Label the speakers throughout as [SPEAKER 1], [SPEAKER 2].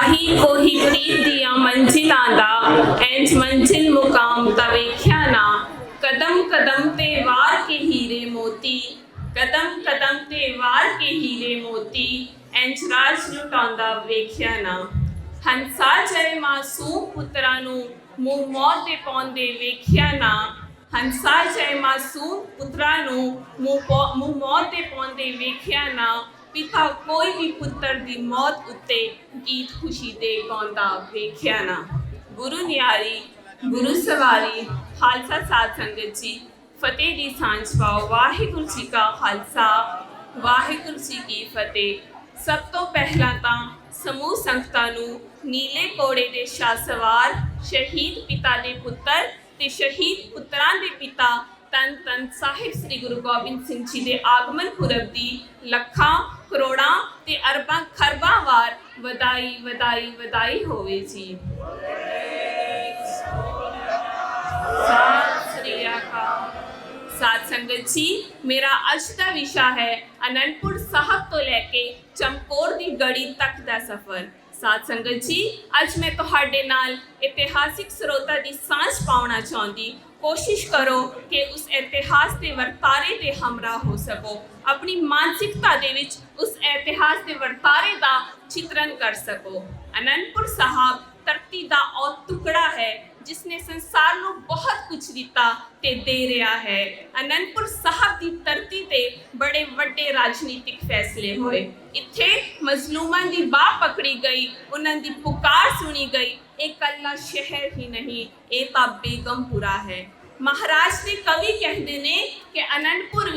[SPEAKER 1] राही कोही प्रीत दिया मंजिलां दा इंज मंजिल मुकाम दा वेख्या ना कदम कदम ते वार के हीरे मोती कदम कदम ते वार के हीरे मोती इंज राज लुटांदा वेख्या ना हंसा जय मासूम पुत्रा नूं मूंह मौत दे पाउंदे वेख्या ना हंसा जय मासूम पुत्रा नूं मूंह मौत दे पाउंदे वेख्या ना पिता कोई भी पुत्र दी मौत उत्ते गीत खुशी दे गाउंदा वेख्या ना। गुरु न्यारी गुरु सवारी खालसा साध संगत जी फतेह दी सांझ पाओ। वाहिगुरु जी का खालसा वाहिगुरु जी की फतेह। सब तो पहला तां समूह संगतां नूं नीले कोड़े दे शाह सवार शहीद पिता दे पुत्र ते शहीद पुत्रां दे पिता तन तन साहिब श्री गुरु गोबिंद सिंह जी के आगमन पुरब की लखां करोड़ां ते अरबां खरबां वार वधाई वधाई वधाई होवे जी। सत श्री अकाल। साध संगत जी मेरा अज का विषय है आनंदपुर साहब तो लैके चमकौर दी गढ़ी तक दा सफर। साध संगत जी अज मैं तुहाडे नाल इतिहासिक स्रोतां दी सांझ पाउणा चाहुंदी। कोशिश करो कि उस इतिहास के वर्तारे ते हमरा हो सको, अपनी मानसिकता दे विच उस इतिहास के वर्तारे का चित्रण कर सको। आनंदपुर साहब धरती का और टुकड़ा है जिसने संसार को बहुत कुछ दिता ते दे रहा है। आनंदपुर साहब की धरती ते बड़े वड्डे राजनीतिक फैसले हुए। इत्थे मजलूमां की बाह पकड़ी गई, उन्हां दी पुकार सुनी गई। एक कल्ला शहर ही नहीं, ये तो बेगमपुरा है। महाराज ने कवि कहते ने कि आनंदपुर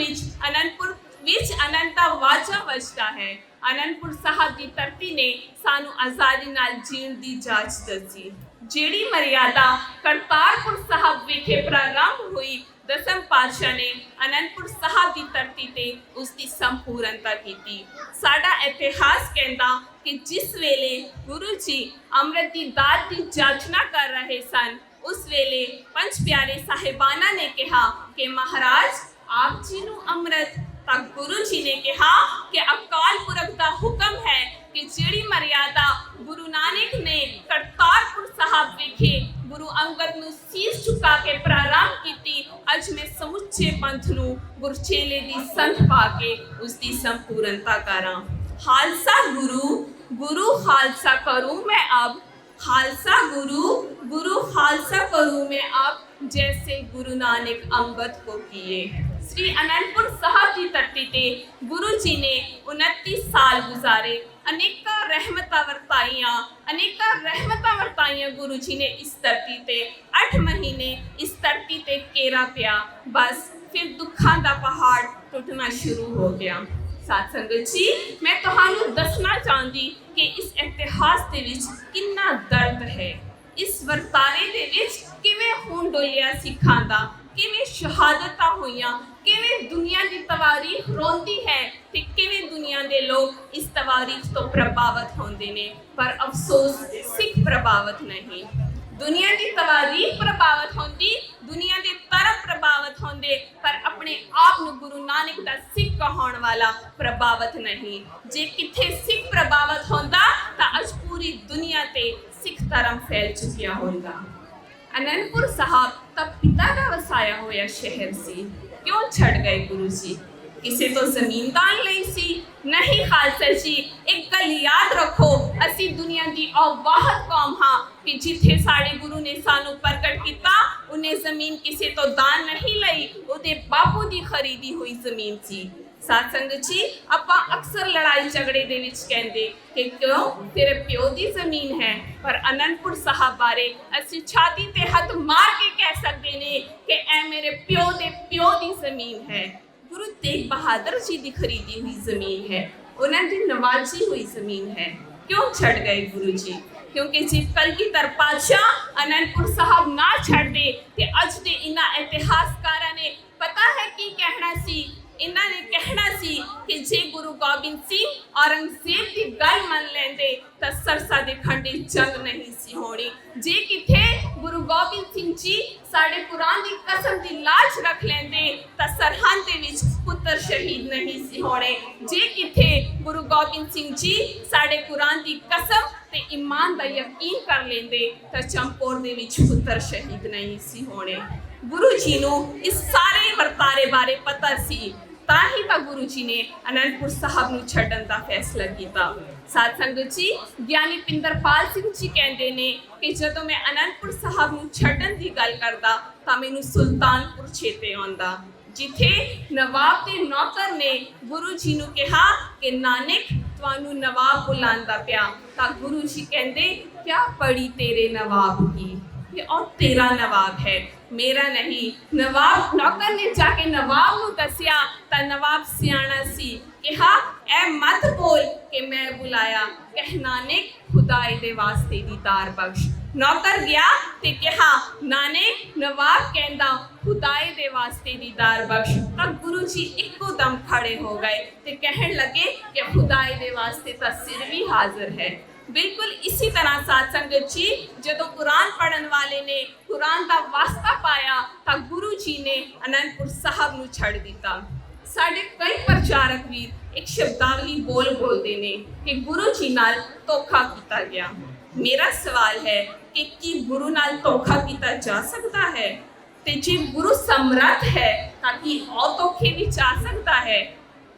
[SPEAKER 1] विच अनंता वाजा वजदा है। आनंदपुर साहब की धरती ने सानू आज़ादी नाल जीण दी जाच दसी। जेड़ी मर्यादा करतारपुर साहब विखे प्रारंभ हुई, दसम पातशाह ने आनंदपुर साहब की धरती ते उसकी संपूर्णता की। साडा इतिहास कहता कि जिस वेले गुरु जी अमृत की दात की जाचना कर रहे सन, उस वेले पंच प्यारे साहिबाना ने कहा कि महाराज आप जी नू अमृत, तक गुरु जी ने कहा कि अकाल पुरख का हुक्म है कि जेड़ी मर्यादा गुरु नानक ने करतारपुर साहब विखे गुरु अंगद नू सीस झुका के प्रारंभ की, अज मैं समुचे पंथ नू गुरचेले दी संत पा के उसकी संपूर्णता करा। खालसा गुरु गुरु खालसा करूं मैं अब, खालसा गुरु गुरु खालसा करूं मैं अब, जैसे गुरु नानक अंगद को किए। श्री आनंदपुर साहब की धरती ते गुरु जी ने 29 साल गुजारे। अनेका रहमतां वरताइयां गुरु जी ने इस धरती ते। 8 महीने इस धरती ते केरा पिया, बस फिर दुखों का पहाड़ टुटना शुरू हो गया। साध संगत जी मैं तुहानू दसना चाहती कि इस इतिहास दे विच कितना दर्द है। इस वर्तारे दे विच किवें खून डोलिया सिखां दा, किवें शहादतां होईयां, किवें दुनिया की तवारीख रोंदी है ते किवें दुनिया के लोग इस तवारीख तो प्रभावित होंदे ने। पर अफसोस सिख प्रभावित नहीं। दुनिया की तवारीख प्रभावित होंदी, दुनिया के तरफ प्रभावित होंदे, पर अपने आप नू गुरु नानक दा सिख कहण वाला प्रभावित नहीं। जे किथे सिख प्रभावित होंदा तां अज पूरी दुनिया ते सिख धर्म फैल चुकिया होंदा। आनंदपुर साहब तब पिता का वसाया होया शहर सी, क्यों छड़ गए गुरु जी? किसी तो जमीन दान लई सी? नहीं खालसा जी, एक गल याद रखो, असी दुनिया की अवाहद कौम हाँ कि जिथे साड़े गुरु ने सानू प्रकट किया, उन्हें जमीन किसी तो दान नहीं लई, उहदे बापू की खरीदी हुई जमीन सी। साध संगत जी आपां अक्सर लड़ाई झगड़े दे विच कहंदे कि क्यों तेरे प्यो की जमीन है, पर आनंदपुर साहब बारे असी छाती ते हथ मार के कह सकते ने कि ए मेरे प्यो दे प्यो की जमीन है। गुरु तेग बहादुर जी की खरीदी हुई जमीन है, उन्होंने नवाजी हुई जमीन है। क्यों छड़ गए गुरु जी? क्योंकि जी कलगीधर पातशाह आनंदपुर साहब ना छड़ दे ते अज दे इन्हां इतिहासकारां ने पता है की कहना सी। इन्होंने कहना सी कि जे गुरु गोबिंद सिंह औरंगजेब की गल मन लेंदे तो सरसा दे खंडे जंग नहीं सी होनी। जे किथे गुरु ਗੋਬਿੰਦ ਸਿੰਘ ਜੀ ਸਾਡੇ ਕੁਰਾਨ ਦੀ ਕਸਮ ਦੀ ਲਾਜ ਰੱਖ ਲੈਂਦੇ ਤਾਂ ਸਰਹੰਦ ਦੇ ਵਿੱਚ ਪੁੱਤਰ ਸ਼ਹੀਦ ਨਹੀਂ ਸੀ ਹੋਣੇ। ਜੇ ਕਿਥੇ ਗੁਰੂ ਗੋਬਿੰਦ ਸਿੰਘ ਜੀ ਸਾਡੇ ਕੁਰਾਨ ਦੀ ਕਸਮ ਤੇ ਈਮਾਨ ਦਾ ਯਕੀਨ ਕਰ ਲੈਂਦੇ ਤਾਂ ਚਮਕੌਰ ਦੇ ਵਿੱਚ ਪੁੱਤਰ ਸ਼ਹੀਦ ਨਹੀਂ ਸੀ ਹੋਣੇ। ਗੁਰੂ ਜੀ ਨੂੰ ਇਸ ਸਾਰੇ ਵਰਤਾਰੇ ਬਾਰੇ ਪਤਾ ਸੀ, ਤਾਂ ਹੀ ਤਾਂ ਗੁਰੂ ਜੀ ਨੇ ਅਨੰਦਪੁਰ ਸਾਹਿਬ ਨੂੰ ਛੱਡਣ ਦਾ ਫੈਸਲਾ ਕੀਤਾ। ਸਾਧ ਸੰਗਤ ਜੀ, ਗਿਆਨੀ ਪਿੰਦਰਪਾਲ ਸਿੰਘ ਜੀ ਕਹਿੰਦੇ ਨੇ ਕਿ ਜਦੋਂ ਮੈਂ ਅਨੰਦਪੁਰ ਸਾਹਿਬ ਨੂੰ ਛੱਡਣ ਦੀ ਗੱਲ ਕਰਦਾ ਤਾਂ ਮੈਨੂੰ ਸੁਲਤਾਨਪੁਰ ਚੇਤੇ ਆਉਂਦਾ, ਜਿੱਥੇ ਨਵਾਬ ਦੇ ਨੌਕਰ ਨੇ ਗੁਰੂ ਜੀ ਨੂੰ ਕਿਹਾ ਕਿ ਨਾਨਕ ਤੁਹਾਨੂੰ ਨਵਾਬ ਬੁਲਾਉਂਦਾ ਪਿਆ। ਤਾਂ ਗੁਰੂ ਜੀ ਕਹਿੰਦੇ ਕਿਆ ਪੜੀ ਤੇਰੇ ਨਵਾਬ ਕੀ, ये और तेरा नवाब है, मेरा नहीं। नवाब नौकर ने जाके नवाब ਨੂੰ ਦੱਸਿਆ ਤਾਂ ਨਵਾਬ ਸਿਆਣਾ ਸੀ, ਕਿਹਾ ਐ ਮਤ ਬੋਲ ਕਿ ਮੈਂ ਬੁਲਾਇਆ, ਕਹਿ ਨਾਨਕ ਖੁਦਾਏ ਦੇ ਵਾਸਤੇ ਦੀਦਾਰ ਬਖਸ਼। ਨੌਕਰ ਗਿਆ ਤੇ ਕਿਹਾ ਨਾਨਕ ਨਵਾਬ ਕਹਿੰਦਾ ਖੁਦਾਏ ਦੇ ਵਾਸਤੇ ਦੀਦਾਰ ਬਖਸ਼। ਤਾਂ ਗੁਰੂ ਜੀ ਇੱਕੋ ਦਮ ਖੜੇ ਹੋ ਗਏ ਤੇ ਕਹਿਣ ਲੱਗੇ ਕਿ ਖੁਦਾਏ ਦੇ ਵਾਸਤੇ ਤਾਂ ਸਿਰ ਵੀ ਹਾਜ਼ਰ ਹੈ। बिल्कुल इसी तरह साध संगत जी जदों कुरान पढ़न वाले ने कुरान का वास्ता पाया तो गुरु जी ने आनंदपुर साहब नूं छड़ दिता। साडे कई प्रचारक वीर एक शब्दावली बोलते ने कि गुरु जी नाल धोखा किया गया। मेरा सवाल है कि गुरु नाल धोखा किया जा सकता है? ते जे गुरु समर्थ है ताकि और धोखे भी जा सकता है?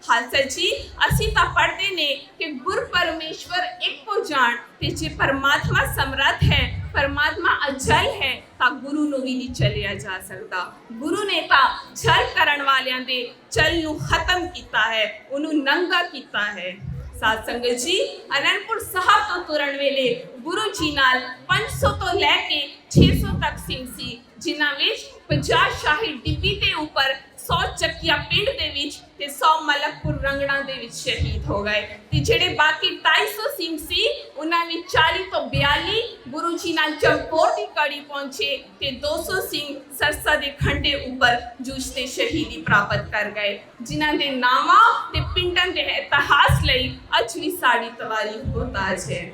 [SPEAKER 1] खालसा जी असी तो पढ़ते ने कि गुर परमेश्वर एक को जान ते जे परमात्मा समर्थ है, परमात्मा अजल है तो गुरु नूं भी नहीं चलिया जा सकता। गुरु ने तो छल करन वालियां दे चल नूं खत्म किया है, उन्होंने नंगा किया है। साध संगत जी आनंदपुर साहब तो तुरन वेले गुरु जी नाल 500 तो लैके 600 तक सिंह सी, जिन्हां विच 50 शाही डिब्बी ते उपर 100 ਚੱਕੀਆਂ ਪਿੰਡ ਦੇ ਵਿੱਚ ਤੇ 100 ਮਲਕਪੁਰ ਰੰਗੜਾਂ ਦੇ ਵਿੱਚ ਸ਼ਹੀਦ ਹੋ ਗਏ ਤੇ ਜਿਹੜੇ ਬਾਕੀ 250 ਸਿੰਘ ਸੀ ਉਹਨਾਂ ਵਿੱਚ 40 ਤੋਂ 42 ਗੁਰੂ ਜੀ ਨਾਲ ਚਮਕੌਰ ਦੀ ਕੜੀ ਪਹੁੰਚੇ ਤੇ 200 ਸਿੰਘ ਸਰਸਾ ਦੇ ਖੰਡੇ ਉੱਪਰ ਜੂਝ ਤੇ ਸ਼ਹੀਦੀ ਪ੍ਰਾਪਤ ਕਰ ਗਏ, ਜਿਨ੍ਹਾਂ ਦੇ ਨਾਮਾਂ ਤੇ ਪਿੰਡਾਂ ਦੇ ਇਤਿਹਾਸ ਲਈ ਅੱਜ ਵੀ ਸਾਡੀ ਤਵਾਰੀਖ ਮੁਹਤਾਜ ਹੈ।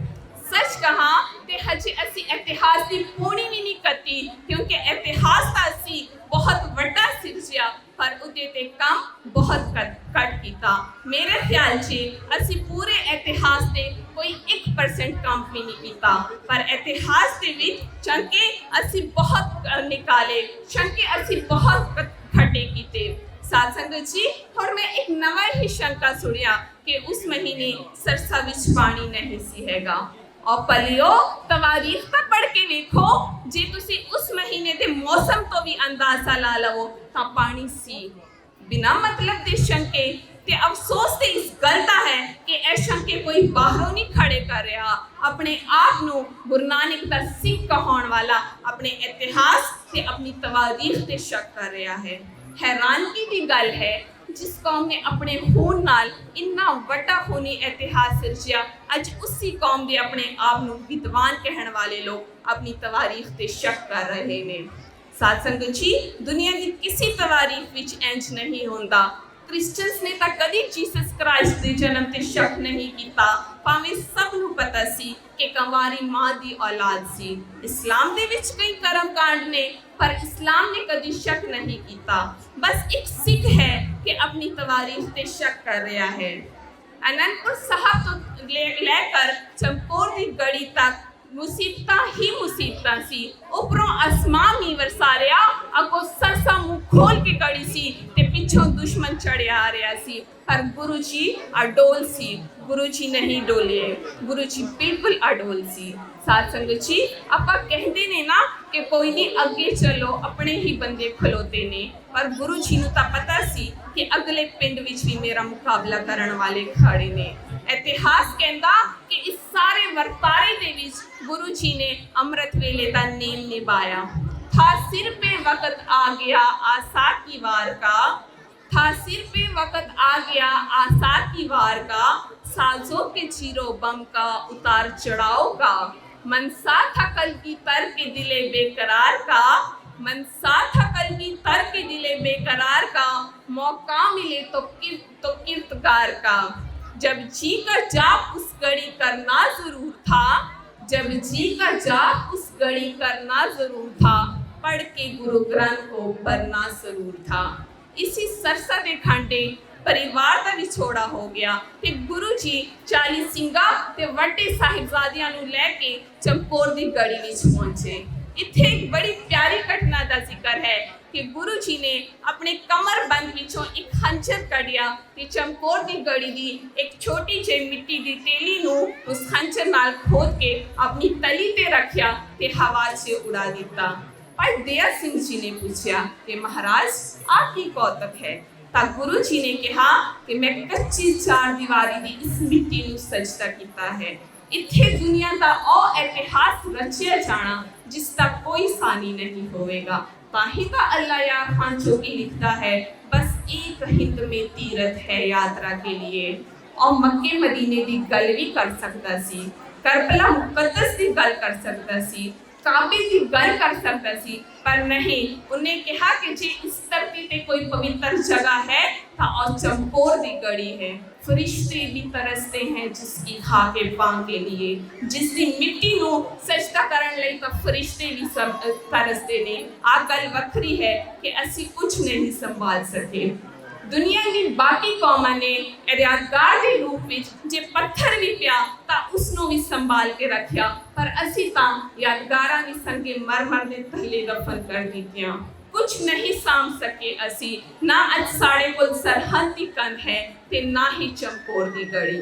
[SPEAKER 1] सच कहा ते हजे असी इतिहास की पूरी भी नहीं करती, क्योंकि इतिहास तो असी बहुत वड्डा सिरजिया पर उदे ते काम बहुत घट किया। मेरे ख्याल से असी पूरे इतिहास से कोई 1% काम भी नहीं किया, पर इतिहास के विच चंके असी बहुत निकाले, चंके असी बहुत खड्डे किए। साध संगत जी और मैं एक नवा ही शंका सुनिया कि उस महीने सरसा विच पानी नहीं सी हैगा। और पलियो तवारीख तो पढ़ के देखो, जे तुसी उस महीने दे मौसम तो भी अंदाजा ला लवो तो पानी सी। बिना मतलब दे शंके ते अफसोस ते इस गल दा है कि ए शंके कोई बाहरों नहीं खड़े कर रहा, अपने आप नूं गुरु नानक दा सिख कहण वाला अपने इतिहास ते अपनी तवारीख ते शक कर रहा है। हैरानगी की गल है जिस कौम ने अपने खून नाल इन्ना वड्डा खूनी इतिहास सिरजिया, अज उसी कौम के अपने आप नूं विद्वान कहण वाले लोग अपनी तवारीख ते शक कर रहे ने। साध संगत जी दुनिया की किसी तवारीख विच इंज नहीं होंदा। क्रिश्चियंस ने तो कभी जीसस क्राइस्ट के जन्म ते शक नहीं किया, भावें सब नूं पता सी कि कंवारी मां दी औलाद सी। इस्लाम दे विच कई कर्म कांड ने, पर इस्लाम ने कभी शक नहीं किया। बस एक सिख है कि अपनी तवारीख ते शक कर रहा है। आनंदपुर साहब तो लेकर चमकौर दी गढ़ी तक मुसीबतां ही मुसीबतां सी। उपरों आसमान नहीं वरसारिया, अगों सरसा मुंह खोल के गड़ी सी ते पिछों दुश्मन चढ़िया आ रहा सी, पर गुरु जी अडोल सी। गुरु जी नहीं डोले, गुरु जी बिल्कुल अडोल सी। साध संगत जी आपां कहते ने ना कि कोई नहीं अगे चलो, अपने ही बंदे खलोते ने, पर गुरु जी नूं तां पता सी कि अगले पिंड विच भी मेरा मुकाबला करन वाले खड़े ने। इतिहास कहता कि इस सारे वर्तारे दे विच गुरु जी ने अमृत वेले का नेम निभाया था। सिर पे वक्त आ गया आसा की वार का, था सिर पे वक्त आ गया आसा की वार का, साजों के चीरो बम का उतार चढ़ाओ का, मनसा था कल की तर के दिले बेकरार का, मनसा था कल की तर के दिले बेकरार का, मौका मिले तो किरतगार का, जब जी कर जाप उस घड़ी करना जरूर था, जब जी का जाप उस घड़ी करना जरूर था, पढ़ के गुरु ग्रंथ को पढ़ना जरूर था। इसी सरसा दे खांडे परिवार का विछोड़ा हो गया ते गुरु जी 40 ਸਿੰਘਾਂ ਤੇ ਵੱਡੇ ਸਾਹਿਬਜ਼ਾਦਿਆਂ ਨੂੰ ਲੈ ਕੇ ਚਮਕੌਰ ਦੀ ਗੜੀ ਵਿੱਚ ਪਹੁੰचे। ਇੱਥੇ ਇੱਕ ਬੜੀ ਪਿਆਰੀ ਘਟਨਾ ਦਾ ਜ਼ਿਕਰ ਹੈ कि गुरु जी ने अपने कमरबंद विचों एक खंजर कढ़िया ते चमकौर दी गड़ी दी एक छोटी जी मिट्टी दी तेली नू उस खंजर नाल खोद के अपनी तली ते रखिया ते हवा से उड़ा दिता। भाई दया सिंह जी ने पूछा कि महाराज आपकी कौतक है? ता गुरु जी ने कहा कि मैं कच्ची चार दीवारी दी इस मिट्टी नू सजदा कीता है। इत्थे दुनिया दा ओ इतिहास रचिया जाना जिसका कोई सानी नहीं होवेगा। ताही का अल्लाह यार खान जोगी लिखता है, बस एक हिंद में तीरथ है यात्रा के लिए। और मक्के मदीने दी गल भी कर सकता सी, करबला मुकद्दस दी गल कर सकता सी, काबे दी गल कर सकता सी, पर नहीं, उन्हें कहा कि जे इस धरती पे कोई पवित्र जगह है ता और चमकौर दी गड़ी है। फरिश्ते भी तरसते हैं जिसकी खाके पांव के लिए, जिसकी मिट्टी नू सजदा करन लई ता फरिश्ते भी सब तरसते ने। आ गल वखरी है कि असी कुछ नहीं संभाल सके। दुनिया की बाकी कौमां ने यादगार के रूप में जे पत्थर भी पिया ता उसनों भी संभाल के रखिया, पर असी ता यादगारां भी संगे मर मर दे थल्ले दफन कर दित्तियां। कुछ नहीं साम सके असी, ना अज साढ़े कोल सरहद दी कंध है ते ना ही चमकौर दी गड़ी।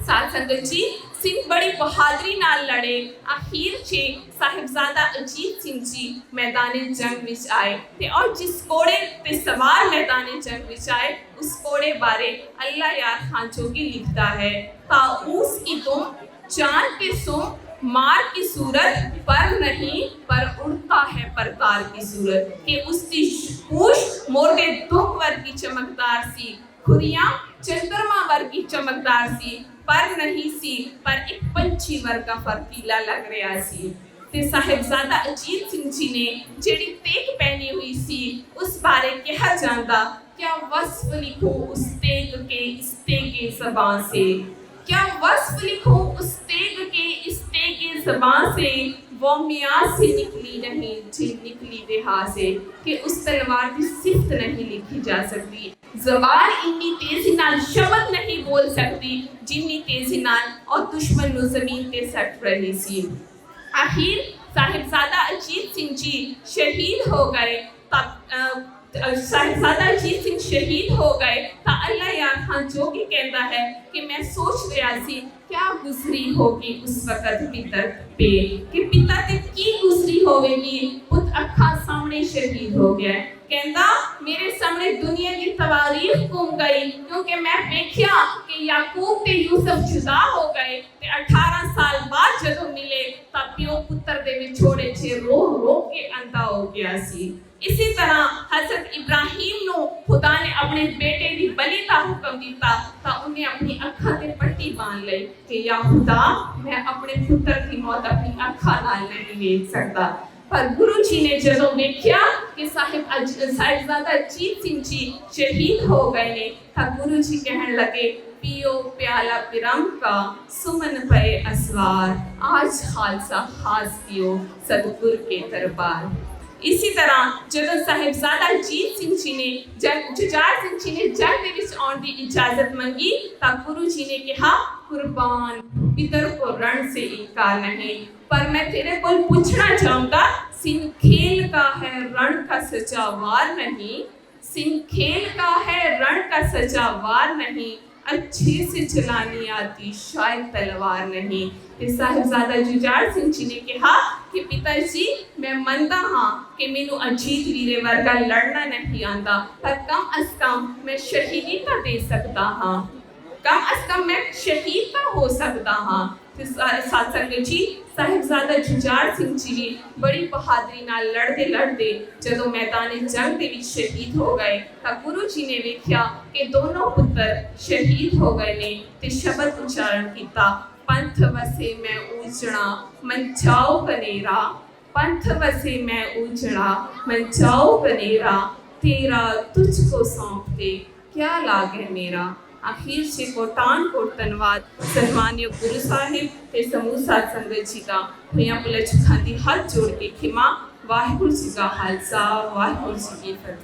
[SPEAKER 1] साथ संगत जी सिंह बड़ी बहादुरी नाल लड़े। आखिर चे साहिबजादा अजीत सिंह जी मैदाने जंग विच आए ते और जिस कोड़े पे सवार मैदाने जंग विच आए उस कोड़े बारे अल्लाह यार खान जोगी लिखता है, ताऊस की तुम जान पे सो मार की सूरत पर नहीं पर उड़ता है परतार की सूरत, कि उसकी पूछ मोरगे दुख वर्गी चमकदार सी, खुरियां चंद्रमा वर्गी चमकदार सी, पर नहीं सी पर एक पंछी वर्गा फर्तीला लग रहा सी। ते साहिबजादा अजीत सिंह जी ने जेड़ी तेग पहनी हुई सी उस बारे कहा जांदा, क्या वस्फ लिखूं उस तेग के इस तेगे ज़बान से, क्या वस्फ लिखूं उस तेग के इस तेगे ज़बान से, वो मियाँ से निकली नहीं जी निकली देहा से, कि उस तलवार की सिफ्त नहीं लिखी जा सकती। ज़बान इतनी तेजी नाल शब्द नहीं बोल सकती जितनी तेजी नाल और दुश्मन नु ज़मीन पे सट रही सी। आखिर साहिबजादा अजीत सिंह जी शहीद हो गए। तब साहिबजादा अजीत सिंह शहीद हो गए ता अल्लाह यार खान जोगी कहता है कि मैं सोच रहा सी क्या गुजरी होगी उस वक्त पिता पे, कि पिता ते की गुजरी होवेगी, पुत अखा सामने शहीद हो गया। कहता मेरे सामने दुनिया की तवारीख घूम गई, क्योंकि मैं देखिया कि याकूब ते यूसुफ जुदा हो गए ते 18 साल बाद जदों मिले ता प्यो पुत्र दे विछोड़े च रो रो के अंधा हो गया सी। इसी तरह हजरत इब्राहिम नो खुदा ने अपने बेटे की बलि का हुक्म दिता ता उन्हें अपनी अखा ते पट्टी बांध लई कि या खुदा मैं अपने पुत्र की मौत अपनी अखा नाल नहीं देख सकता। पर गुरु जी ने जदों देखिया कि साहिबजादा अजीत सिंह जी शहीद हो गए ने ता गुरु जी कहन लगे, पियो प्याला पिरम का सुमन पे असवार, आज खालसा खास पियो सतगुर के दरबार। इसी तरह जब साहिबजादा अजीत सिंह जी ने जुझार सिंह जी ने जंग दे विच आउण दी इजाजत मंगी ता गुरु जी ने कहा, कुर्बान पितर को रण से इनकार नहीं, पर मैं तेरे को पूछना चाहूंगा, सिंह खेल का है रण का सच्चा वार नहीं, सिंह खेल का है रण का सच्चा वार नहीं, अच्छे से चलानी आती शायद तलवार नहीं। साहिबजादा जुझार सिंह जी ने कहा कि पिताजी मैं मनता हाँ कि मैनू अजीत वीरे वर्गा लड़ना नहीं आता, पर कम अज कम मैं शहीदी तो दे सकता हाँ, कम अज कम मैं शहीद तो हो सकता हाँ। साथ संगत जी साहिबजादा जुझार सिंह जी भी बड़ी बहादुरी नाल लड़ते लड़ते जदों मैदाने जंग दे विच शहीद हो गए ता गुरु जी ने वेख्या कि दोनों पुत्र शहीद हो गए ने ते शब्द उच्चारण किया, पंथ वसे मैं ऊजड़ा मन जाओ कनेरा, पंथ वसे मैं ऊजड़ा मन जाओ कनेरा, तेरा तुझको सौंपते क्या लागे मेरा। ਅਖੀਰ 'ਚ ਕੋਟਾਨ ਕੋਟ ਧੰਨਵਾਦ ਸਨਮਾਨਯੋਗ ਗੁਰੂ ਸਾਹਿਬ ਤੇ ਸਮੂਹ ਸਾਧ ਸੰਗਤ ਜੀ ਦਾ ਹੋਈਆਂ ਭੁੱਲਾਂ ਚੁੱਕਾਂ ਦੀ ਹੱਥ ਜੋੜ ਕੇ ਖਿਮਾ। ਵਾਹਿਗੁਰੂ ਜੀ ਕਾ ਖਾਲਸਾ ਵਾਹਿਗੁਰੂ ਜੀ ਕੀ ਫਤਿਹ।